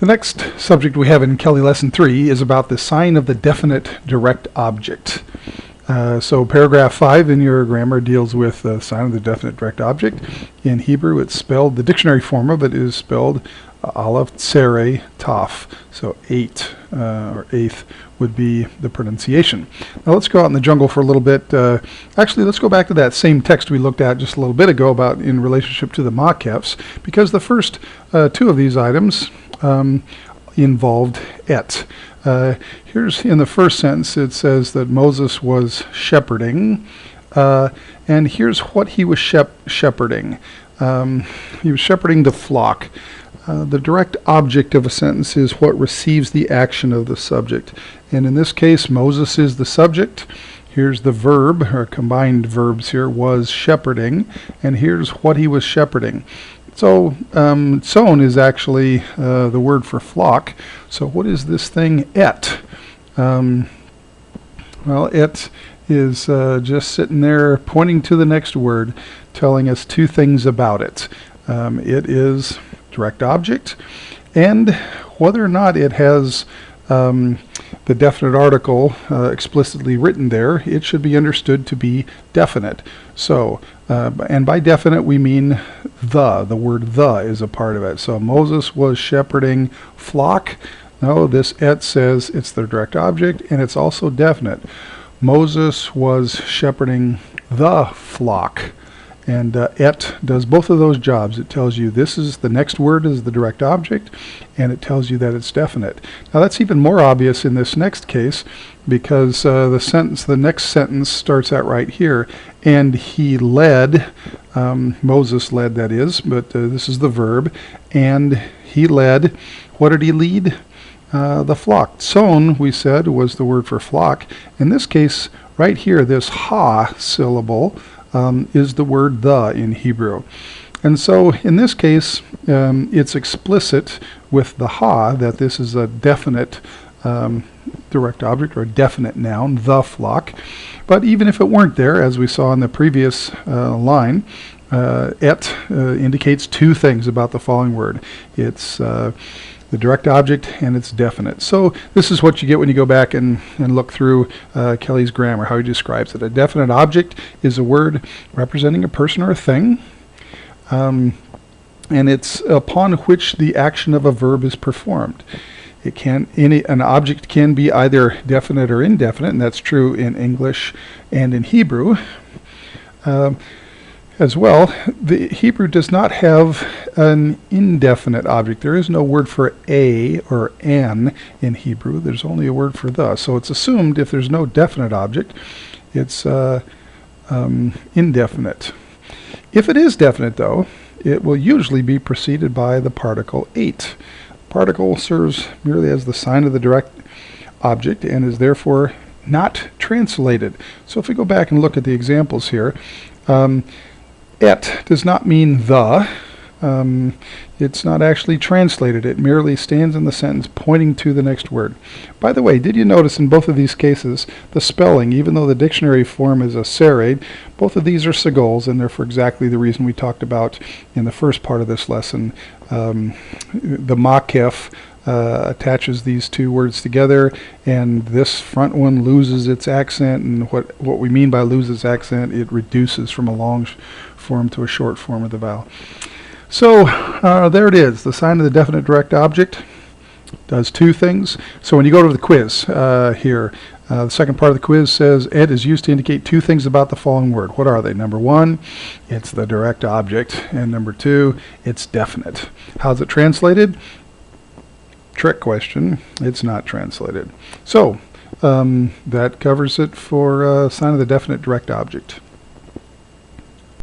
The next subject we have in Kelley Lesson 3 is about the sign of the definite direct object. So paragraph 5 in your grammar deals with the sign of the definite direct object. In Hebrew it's spelled, the dictionary form of it is spelled Aleph Tsere Taf. So 8 or eighth would be the pronunciation. Now let's go out in the jungle for a little bit. Actually, let's go back to that same text we looked at just a little bit ago about in relationship to the makefs, because the first two of these items involved et. Here's in the first sentence it says that Moses was shepherding, and here's what he was shepherding. He was shepherding the flock. The direct object of a sentence is what receives the action of the subject, and in this case Moses is the subject. Here's the verb, or combined verbs here, was shepherding, and here's what he was shepherding. So tson is actually the word for flock. So what is this thing et? Well, et is just sitting there pointing to the next word, telling us two things about it. It is direct object, and whether or not it has the definite article explicitly written there, it should be understood to be definite. So, and by definite we mean the word the is a part of it. So Moses was shepherding flock. No, this et says it's the direct object, and it's also definite. Moses was shepherding the flock. And et does both of those jobs. It tells you this is the next word is the direct object, and it tells you that it's definite. Now that's even more obvious in this next case, because the next sentence starts out right here, and he led, Moses led, that is, but this is the verb, and he led. What did he lead? The flock. Tson, we said, was the word for flock. In this case, right here, this ha syllable is the word the in Hebrew. And so in this case, it's explicit with the ha that this is a definite direct object or a definite noun, the flock. But even if it weren't there, as we saw in the previous line, et indicates two things about the following word. It's the direct object, and it's definite. So this is what you get when you go back and look through Kelley's grammar, how he describes it. A definite object is a word representing a person or a thing, and it's upon which the action of a verb is performed. An object can be either definite or indefinite, and that's true in English and in Hebrew. As well, the Hebrew does not have an indefinite object. There is no word for a or an in Hebrew. There's only a word for the. So it's assumed if there's no definite object, it's indefinite. If it is definite, though, it will usually be preceded by the particle ate. Particle serves merely as the sign of the direct object and is therefore not translated. So if we go back and look at the examples here, et does not mean the. It's not actually translated. It merely stands in the sentence pointing to the next word. By the way, did you notice in both of these cases the spelling, even though the dictionary form is a serade, both of these are segols, and they're for exactly the reason we talked about in the first part of this lesson. The makef attaches these two words together, and this front one loses its accent, and what we mean by loses accent, it reduces from a long form to a short form of the vowel. So there it is. The sign of the definite direct object does two things. So when you go to the quiz here, the second part of the quiz says et is used to indicate two things about the following word. What are they? Number one, it's the direct object, and number two, it's definite. How's it translated? Trick question. It's not translated. So that covers it for sign of the definite direct object.